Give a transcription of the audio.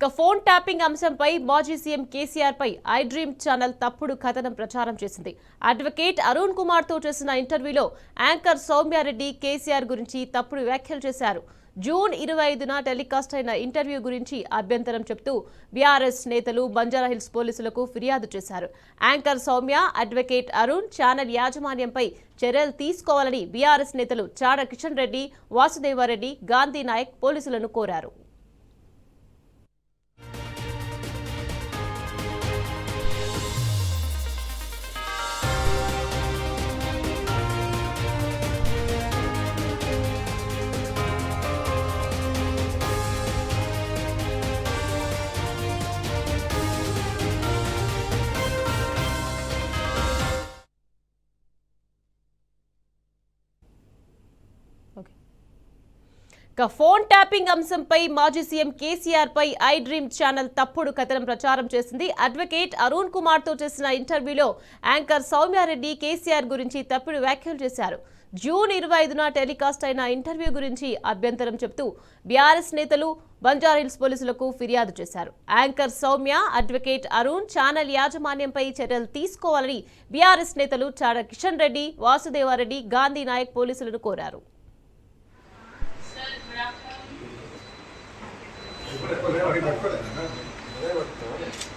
ఇక phone tapping అంశంపై మాజీ సీఎం కేసీఆర్ పై ఐ డ్రీమ్ ఛానల్ తప్పుడు కథనం ప్రచారం చేసింది. అడ్వకేట్ అరుణ్ కుమార్ తో చేసిన ఇంటర్వ్యూలో యాంకర్ సౌమ్యారెడ్డి కేసీఆర్ గురించి తప్పుడు వ్యాఖ్యలు చేశారు. జూన్ 25న టెలికాస్ట్ అయిన ఇంటర్వ్యూ గురించి అభ్యంతరం చెప్తూ బీఆర్ఎస్ నేతలు బంజారాహిల్స్ పోలీసులకు ఫిర్యాదు చేశారు. Anchor Soumya, advocate Arun channel యాజమాన్యంపై చర్యలు తీసుకోవాలని బీఆర్ఎస్ నేతలు చాడ కిషన్ రెడ్డి, వాసుదేవారెడ్డి, గాంధీ నాయక్ పోలీసులను కోరారు. ఫోన్ ట్యాపింగ్ అంశంపై మాజీ సీఎం కేసీఆర్ పై ఐ డ్రీమ్ ఛానల్ తప్పుడు కథనం ప్రచారం చేసింది. అడ్వకేట్ అరుణ్ కుమార్ తో చేసిన ఇంటర్వ్యూలో యాంకర్ సౌమ్యారెడ్డి కేసీఆర్ గురించి తప్పుడు వ్యాఖ్యలు చేశారు. జూన్ 25న టెలికాస్ట్ అయిన ఇంటర్వ్యూ గురించి అభ్యంతరం చెప్తూ బీఆర్ఎస్ నేతలు బంజారాహిల్స్ పోలీసులకు ఫిర్యాదు చేశారు. Anchor Soumya, advocate Arun channel యాజమాన్యంపై చర్యలు తీసుకోవాలని బీఆర్ఎస్ నేతలు చాడ కిషన్ రెడ్డి, వాసుదేవారెడ్డి, గాంధీ నాయక్ పోలీసులను కోరారు. Gracias.